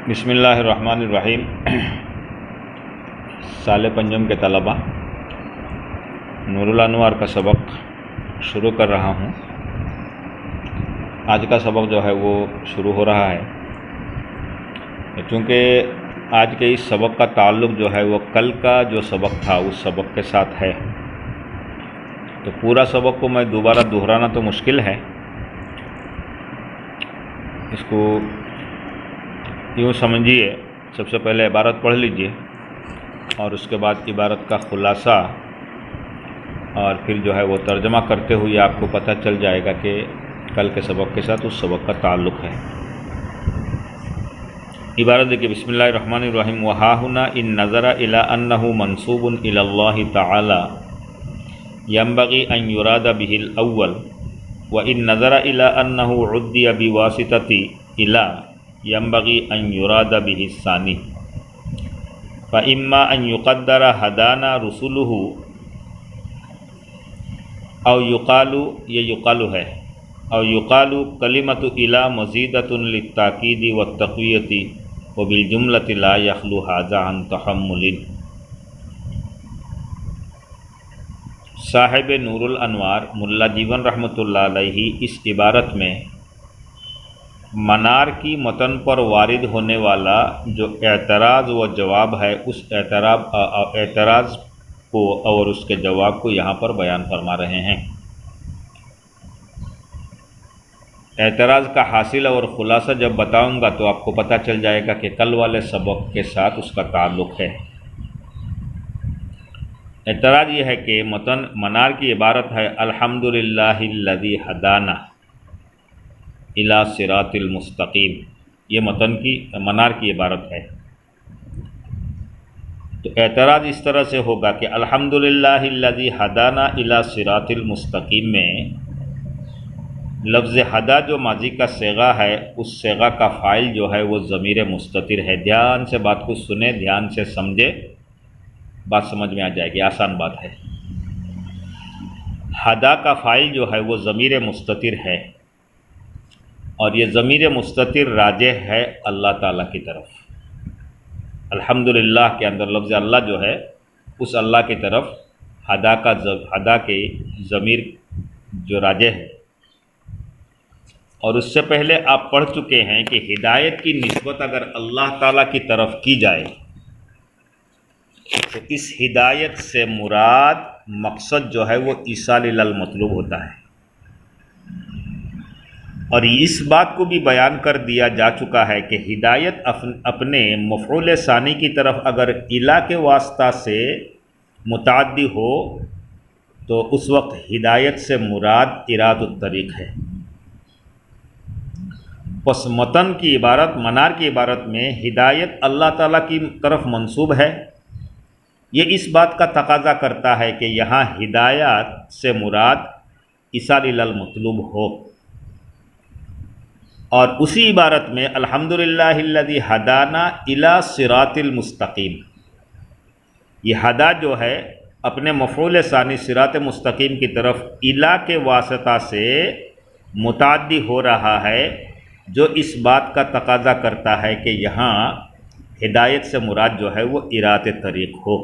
بسم اللہ الرحمن الرحیم۔ سال پنجم کے طلبہ، نور الانوار کا سبق شروع کر رہا ہوں۔ آج کا سبق جو ہے وہ شروع ہو رہا ہے، چونکہ آج کے اس سبق کا تعلق جو ہے وہ کل کا جو سبق تھا اس سبق کے ساتھ ہے، تو پورا سبق کو میں دوبارہ دہرانا تو مشکل ہے۔ اس کو یوں سمجھیے، سب سے پہلے عبارت پڑھ لیجئے اور اس کے بعد عبارت کا خلاصہ اور پھر جو ہے وہ ترجمہ کرتے ہوئے آپ کو پتہ چل جائے گا کہ کل کے سبق کے ساتھ اس سبق کا تعلق ہے۔ عبارت دیکھیے، بسم اللہ الرحمن الرحیم۔ وَهَا هُنَا إِن نَظَرَ إِلَىٰ أَنَّهُ مَنْسُوبٌ إِلَى اللَّهِ تَعَالَىٰ يَنبَغِي أَن يُرَادَ بِهِ الْأَوَّلُ وَإِن نَظَرَ إِلَىٰ أَنَّهُ عُدِّيَ بِوَاسِطَةِ إِلَىٰ ينبغي أن يراد به الثاني فإما أن يقدر هدانا رسله أو يقال كلمة إلى مزيدة للتأكيد والتقوية وبالجملة لا يخلو هذا عن تحمل۔ صاحب نور الانوار ملا جیون رحمۃ اللہ علیہ اس عبارت میں منار کی متن پر وارد ہونے والا جو اعتراض و جواب ہے، اس اعتراض کو اور اس کے جواب کو یہاں پر بیان فرما رہے ہیں۔ اعتراض کا حاصل اور خلاصہ جب بتاؤں گا تو آپ کو پتہ چل جائے گا کہ کل والے سبق کے ساتھ اس کا تعلق ہے۔ اعتراض یہ ہے کہ منار کی عبارت ہے الحمدللہ الذی ہدانا الی صراط المستقیم، یہ منار کی عبارت ہے۔ تو اعتراض اس طرح سے ہوگا کہ الحمدللہ الذی ہدانا الی صراط المستقیم میں لفظ ہدا جو ماضی کا صیغہ ہے، اس صیغہ کا فاعل جو ہے وہ ضمیر مستتر ہے۔ دھیان سے بات کو سنیں، دھیان سے سمجھے، بات سمجھ میں آ جائے گی، آسان بات ہے۔ ہدا کا فاعل جو ہے وہ ضمیر مستتر ہے، اور یہ ضمیر مستتر راجع ہے اللہ تعالیٰ کی طرف۔ الحمدللہ کے اندر لفظ اللہ جو ہے اس اللہ کی طرف ہدا کے ضمیر جو راجع ہے۔ اور اس سے پہلے آپ پڑھ چکے ہیں کہ ہدایت کی نسبت اگر اللہ تعالیٰ کی طرف کی جائے تو اس ہدایت سے مراد مقصد جو ہے وہ ایصال الی المطلوب ہوتا ہے، اور اس بات کو بھی بیان کر دیا جا چکا ہے کہ ہدایت اپنے مفعول ثانی کی طرف اگر الی کے واسطہ سے متعدی ہو تو اس وقت ہدایت سے مراد اراد الطریق ہے۔ پس منار کی عبارت میں ہدایت اللہ تعالیٰ کی طرف منسوب ہے۔ یہ اس بات کا تقاضا کرتا ہے کہ یہاں ہدایت سے مراد ایصال الی المطلوب ہو، اور اسی عبارت میں الحمدللہ الذی ہدانا الی صراط المستقیم، یہ ہدا جو ہے اپنے مفعول ثانی صراط مستقیم کی طرف الی کے واسطہ سے متعدی ہو رہا ہے، جو اس بات کا تقاضا کرتا ہے کہ یہاں ہدایت سے مراد جو ہے وہ اراد طریق ہو۔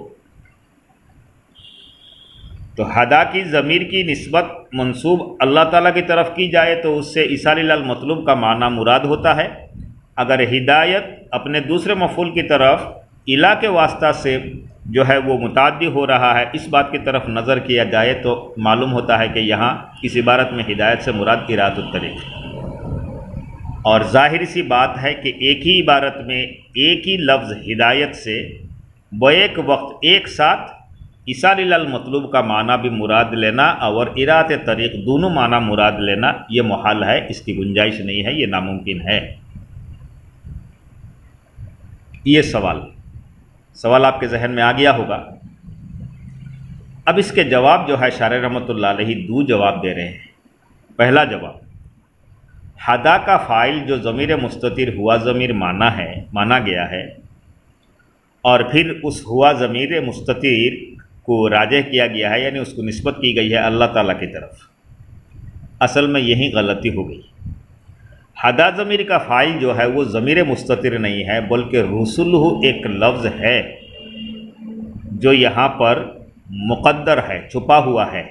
تو ہدا کی ضمیر کی نسبت منسوب اللہ تعالیٰ کی طرف کی جائے تو اس سے ایصال الی المطلوب کا معنی مراد ہوتا ہے۔ اگر ہدایت اپنے دوسرے مفعول کی طرف الی کے واسطہ سے جو ہے وہ متعدی ہو رہا ہے، اس بات کی طرف نظر کیا جائے تو معلوم ہوتا ہے کہ یہاں اس عبارت میں ہدایت سے مراد اراد الطریق ہے۔ اور ظاہر سی بات ہے کہ ایک ہی عبارت میں ایک ہی لفظ ہدایت سے بیک وقت ایک ساتھ ایصال الی المطلوب کا معنی بھی مراد لینا اور اراد طریق دونوں معنی مراد لینا یہ محال ہے، اس کی گنجائش نہیں ہے، یہ ناممکن ہے۔ یہ سوال آپ کے ذہن میں آ گیا ہوگا۔ اب اس کے جواب جو ہے شارح رحمۃ اللہ علیہ دو جواب دے رہے ہیں۔ پہلا جواب، ہدا کا فاعل جو ضمیر مستتر ہوا ضمیر مانا گیا ہے، اور پھر اس ہوا ضمیر مستتر کو راجع کیا گیا ہے، یعنی اس کو نسبت کی گئی ہے اللہ تعالیٰ کی طرف۔ اصل میں یہی غلطی ہو گئی۔ ہدا ضمیر کا فاعل جو ہے وہ ضمیر مستتر نہیں ہے، بلکہ رسلہ ایک لفظ ہے جو یہاں پر مقدر ہے، چھپا ہوا ہے۔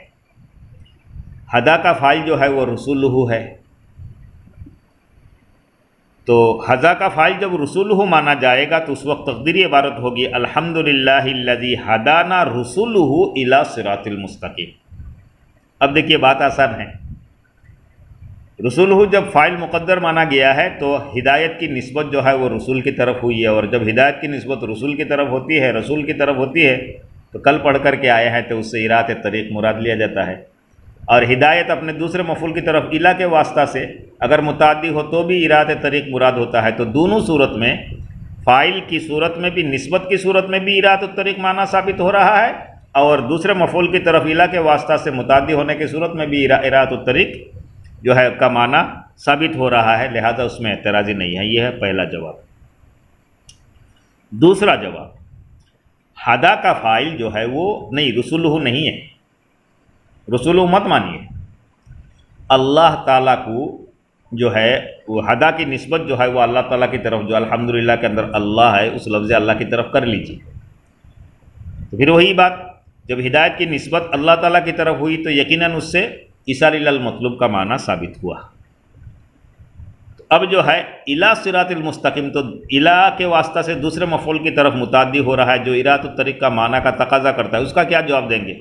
ہدا کا فاعل جو ہے وہ رسولہ ہے، تو ہدا کا فاعل جب رسولہ مانا جائے گا تو اس وقت تقدیری عبارت ہوگی الحمدللہ الذی ہدانا رسولہ الی صراط المستقیم۔ اب دیکھیے بات آسان ہے، رسولہ جب فاعل مقدر مانا گیا ہے تو ہدایت کی نسبت جو ہے وہ رسول کی طرف ہوئی ہے، اور جب ہدایت کی نسبت رسول کی طرف ہوتی ہے، رسول کی طرف ہوتی ہے، تو کل پڑھ کر کے آئے ہیں تو اس سے اراۃ طریق مراد لیا جاتا ہے۔ اور ہدایت اپنے دوسرے مفعول کی طرف الی کے واسطہ سے اگر متعدی ہو تو بھی اراۃ طریق مراد ہوتا ہے، تو دونوں صورت میں فاعل کی صورت میں بھی، نسبت کی صورت میں بھی اراۃ الطریق معنی ثابت ہو رہا ہے، اور دوسرے مفعول کی طرف الی کے واسطہ سے متعدی ہونے کی صورت میں بھی اراۃ الطریق جو ہے کا معنی ثابت ہو رہا ہے، لہذا اس میں اعتراضی نہیں ہے۔ یہ ہے پہلا جواب۔ دوسرا جواب، ہدا کا فاعل جو ہے وہ نہیں، رسولہ نہیں ہے، رسولہ مت مانیے، اللہ تعالیٰ کو جو ہے وہ ہدا کی نسبت جو ہے وہ اللہ تعالیٰ کی طرف، جو الحمدللہ کے اندر اللہ ہے اس لفظ اللہ کی طرف کر لیجیے۔ تو پھر وہی بات، جب ہدایت کی نسبت اللہ تعالیٰ کی طرف ہوئی تو یقیناً اس سے ایصال الی المطلوب کا معنی ثابت ہوا۔ تو اب جو ہے الی صراط المستقیم، تو الی کے واسطہ سے دوسرے مفعول کی طرف متعدی ہو رہا ہے جو اراۃ الطریق کا معنی کا تقاضا کرتا ہے، اس کا کیا جواب دیں گے؟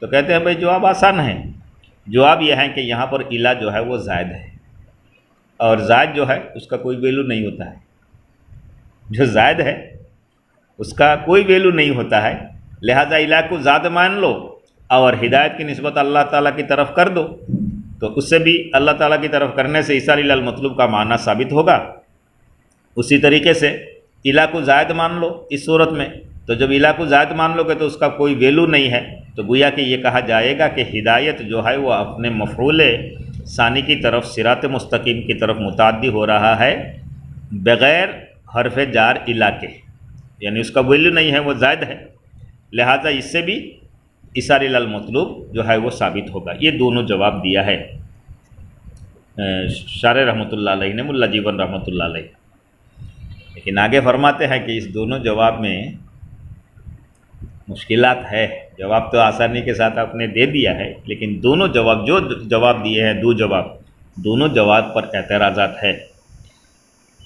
تو کہتے ہیں بھائی جواب آسان ہے، جواب یہ ہے کہ یہاں پر الی جو ہے وہ زائد ہے، اور زائد جو ہے اس کا کوئی ویلو نہیں ہوتا ہے، جو زائد ہے اس کا کوئی ویلو نہیں ہوتا ہے، لہذا الی کو زائد مان لو اور ہدایت کی نسبت اللہ تعالیٰ کی طرف کر دو، تو اس سے بھی اللہ تعالیٰ کی طرف کرنے سے ایصال الی المطلوب کا معنی ثابت ہوگا۔ اسی طریقے سے الی کو زائد مان لو اس صورت میں، تو جب الی کو زائد مان لو گے تو اس کا کوئی ویلو نہیں ہے، تو گویا کہ یہ کہا جائے گا کہ ہدایت جو ہے وہ اپنے مفعول ثانی کی طرف صراط مستقیم کی طرف متعدی ہو رہا ہے بغیر حرف جار الی کے، یعنی اس کا ویلو نہیں ہے، وہ زائد ہے، لہذا اس سے بھی ایصال الی المطلوب جو ہے وہ ثابت ہوگا۔ یہ دونوں جواب دیا ہے شارح رحمۃ اللہ علیہ نے، ملا جیون رحمۃ اللہ علیہ، لیکن آگے فرماتے ہیں کہ اس دونوں جواب میں مشکلات ہے۔ جواب تو آسانی کے ساتھ آپ نے دے دیا ہے، لیکن دونوں جواب، جو جواب دیے ہیں دو جواب، دونوں جواب پر اعتراضات ہے۔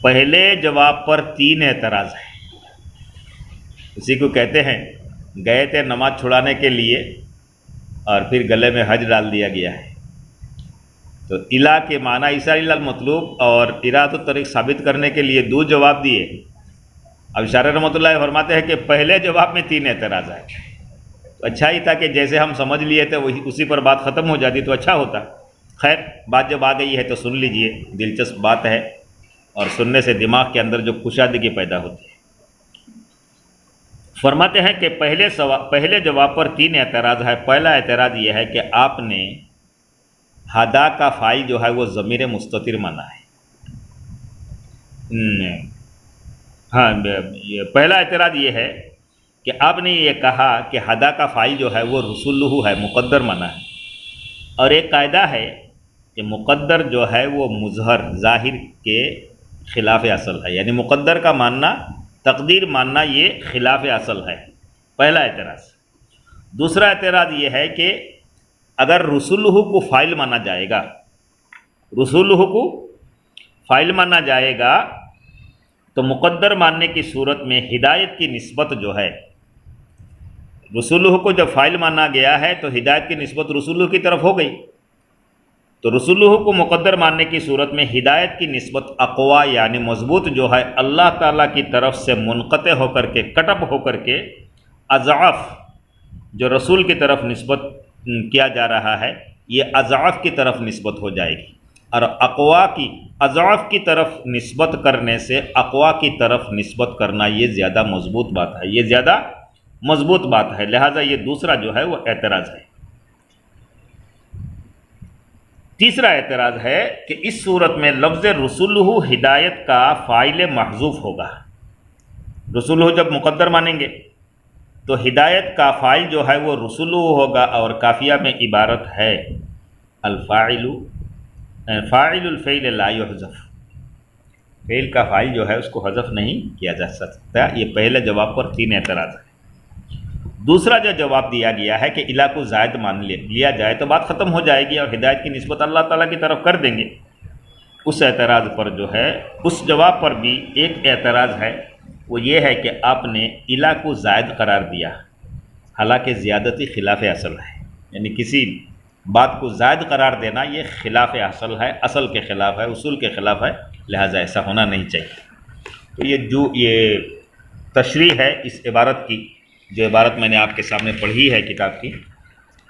پہلے جواب پر 3 اعتراض ہیں، اسی کو کہتے ہیں گئے تھے نماز چھڑانے کے لیے اور پھر گلے میں حج ڈال دیا گیا ہے، تو الی کے معنی ایصال الی المطلوب اور اراۃ الطریق ثابت کرنے کے لیے 2 جواب دیے۔ اب شارح رحمۃ اللہ فرماتے ہیں کہ پہلے جواب میں 3 اعتراض آئے، تو اچھا ہی تھا کہ جیسے ہم سمجھ لیے تھے وہی اسی پر بات ختم ہو جاتی تو اچھا ہوتا۔ خیر، بات جب آ گئی ہے تو سن لیجئے، دلچسپ بات ہے، اور سننے سے دماغ کے اندر جو کشادگی پیدا ہوتی ہے۔ فرماتے ہیں کہ پہلے جواب پر 3 اعتراض ہے۔ پہلا اعتراض یہ ہے کہ آپ نے ہدا کا فاعل جو ہے وہ ضمیر مستتر مانا ہے۔ ہاں، پہلا اعتراض یہ ہے کہ آپ نے یہ کہا کہ ہدا کا فاعل جو ہے وہ رسولہ ہے، مقدر مانا ہے، اور ایک قاعدہ ہے کہ مقدر جو ہے وہ مظہر، ظاہر کے خلاف اصل ہے، یعنی مقدر کا ماننا، تقدیر ماننا یہ خلاف اصل ہے۔ پہلا اعتراض۔ دوسرا اعتراض یہ ہے کہ اگر رسولہ کو فاعل مانا جائے گا، رسولہ کو فاعل مانا جائے گا تو مقدر ماننے کی صورت میں ہدایت کی نسبت جو ہے، رسولہ کو جب فاعل مانا گیا ہے تو ہدایت کی نسبت رسولہ کی طرف ہو گئی، تو رسولہ کو مقدر ماننے کی صورت میں ہدایت کی نسبت اقوا یعنی مضبوط جو ہے اللہ تعالیٰ کی طرف سے منقطع ہو کر کے، کٹ ہو کر کے، اضعاف جو رسول کی طرف نسبت کیا جا رہا ہے یہ اضعاف کی طرف نسبت ہو جائے گی، اور اقوا کی اضعاف کی طرف نسبت کرنے سے اقوا کی طرف نسبت کرنا یہ زیادہ مضبوط بات ہے، یہ زیادہ مضبوط بات ہے، لہٰذا یہ دوسرا جو ہے وہ اعتراض ہے۔ تیسرا اعتراض ہے کہ اس صورت میں لفظ رسولہ ہدایت کا فاعل محذوف ہوگا۔ رسولہ جب مقدر مانیں گے تو ہدایت کا فاعل جو ہے وہ رسولہ ہوگا، اور کافیہ میں عبارت ہے الفاعل فاعل الفعل لا یحذف، فعل کا فاعل جو ہے اس کو حذف نہیں کیا جا سکتا۔ یہ پہلے جواب پر 3 اعتراض ہے۔ دوسرا جو جواب دیا گیا ہے کہ الہ کو زائد مان لیا جائے تو بات ختم ہو جائے گی اور ہدایت کی نسبت اللہ تعالیٰ کی طرف کر دیں گے۔ اس اعتراض پر جو ہے، اس جواب پر بھی ایک اعتراض ہے، وہ یہ ہے کہ آپ نے الہ کو زائد قرار دیا، حالانکہ زیادتی خلاف اصل ہے، یعنی کسی بات کو زائد قرار دینا یہ خلاف اصل ہے، اصل کے خلاف ہے، اصول کے خلاف ہے، لہٰذا ایسا ہونا نہیں چاہیے۔ تو یہ تشریح ہے اس عبارت کی، جو عبارت میں نے آپ کے سامنے پڑھی ہے کتاب کی،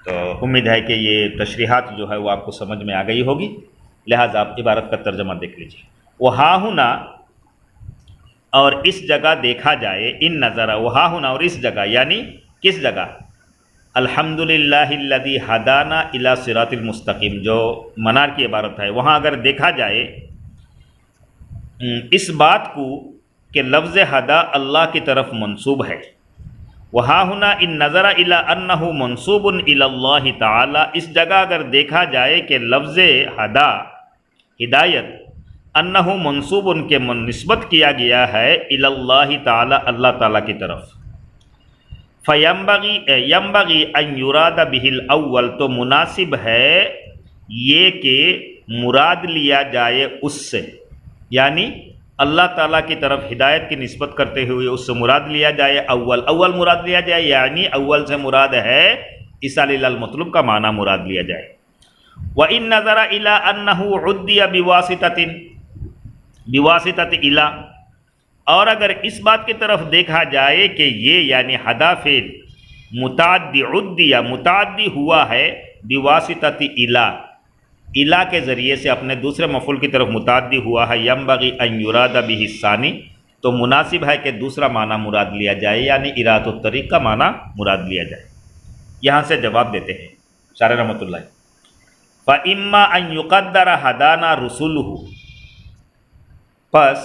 تو امید ہے کہ یہ تشریحات جو ہے وہ آپ کو سمجھ میں آ گئی ہوگی، لہٰذا آپ عبارت کا ترجمہ دیکھ لیجیے۔ وہاں ہونا اور اس جگہ دیکھا جائے، ان نظر وہاں ہونا اور اس جگہ، یعنی کس جگہ؟ الحمدللہ الذی ہدانا الی صراط المستقیم، جو منار کی عبارت ہے، وہاں اگر دیکھا جائے اس بات کو کہ لفظ ہدا اللہ کی طرف منسوب ہے، وہاں ہونا ان نظر الی انہ منسوب الی اللہ تعالی، اس جگہ اگر دیکھا جائے کہ لفظ ہدا ہدایت انہ منسوب ان کے نسبت کیا گیا ہے الی اللہ تعالی، اللہ تعالیٰ کی طرف، فَيَنبَغِي أَن يُرَادَ بِهِ الْأَوَّلُ، تو مناسب ہے یہ کہ مراد لیا جائے اس سے، یعنی اللہ تعالیٰ کی طرف ہدایت کی نسبت کرتے ہوئے اس سے مراد لیا جائے اول مراد لیا جائے، یعنی اول سے مراد ہے ایصال الی المطلوب کا معنی مراد لیا جائے۔ وَإِن نَظَرَ إِلَىٰ أَنَّهُ عُدِّيَ بِوَاسِطَةِ إِلَىٰ، اور اگر اس بات کی طرف دیکھا جائے کہ یہ یعنی ہدا فعل متعدی عدیہ متعدی ہوا ہے بواسطۃ الہ کے ذریعے سے اپنے دوسرے مفعول کی طرف متعدی ہوا ہے، ینبغی ان یراد بہ الثانی، تو مناسب ہے کہ دوسرا معنی مراد لیا جائے، یعنی ارادۃ الطریق کا معنی مراد لیا جائے۔ یہاں سے جواب دیتے ہیں شارح رحمۃ اللہ، فَإِمَّا أَن يُقَدَّرَ هَدَانَا رُسُلُهُ، پس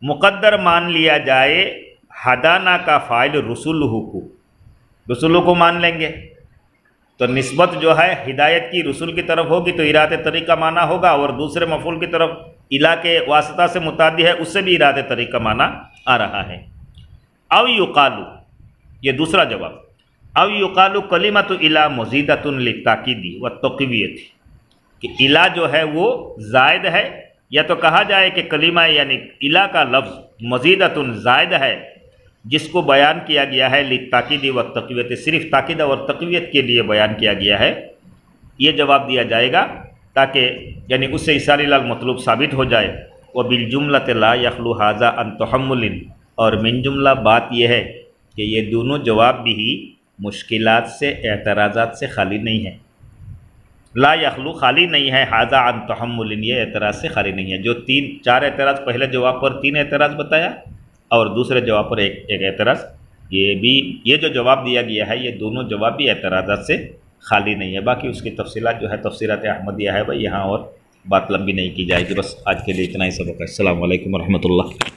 مقدر مان لیا جائے ہدانہ کا فاعل رسولہ کو، رسولہ کو مان لیں گے تو نسبت جو ہے ہدایت کی رسول کی طرف ہوگی تو ارادہ طریق کا معنی ہوگا، اور دوسرے مفعول کی طرف الہ کے واسطہ سے متعدی ہے اس سے بھی ارادہ طریق کا معنی آ رہا ہے۔ او یقالو، یہ دوسرا جواب، او یقالو کلمۃ الہ مزیدۃ للتاکید والتقویۃ، کہ الہ جو ہے وہ زائد ہے، یا تو کہا جائے کہ کلمہ یعنی الہ کا لفظ مزیدۃ زائد ہے جس کو بیان کیا گیا ہے للتاکید والتقویۃ، صرف تاکید اور تقویت کے لیے بیان کیا گیا ہے، یہ جواب دیا جائے گا تاکہ یعنی اس سے ایصال الی المطلوب ثابت ہو جائے۔ وبالجملۃ لا یخلو ھذا عن تحمل، اور من جملہ بات یہ ہے کہ یہ دونوں جواب بھی مشکلات سے اعتراضات سے خالی نہیں ہے، لا یخلو خالی نہیں ہے، ھذا عن تحمل یہ اعتراض سے خالی نہیں ہے۔ جو 4 اعتراض پہلے جواب پر 3 اعتراض بتایا اور دوسرے جواب پر ایک اعتراض، یہ جو جواب دیا گیا ہے یہ دونوں جواب بھی اعتراضات سے خالی نہیں ہے۔ باقی اس کی تفصیلات جو ہے تفسیرات احمدیہ ہے بھائی، یہاں اور بات لمبی نہیں کی جائے گی۔ بس آج کے لیے اتنا ہی سبق ہے۔ السلام علیکم ورحمۃ اللہ۔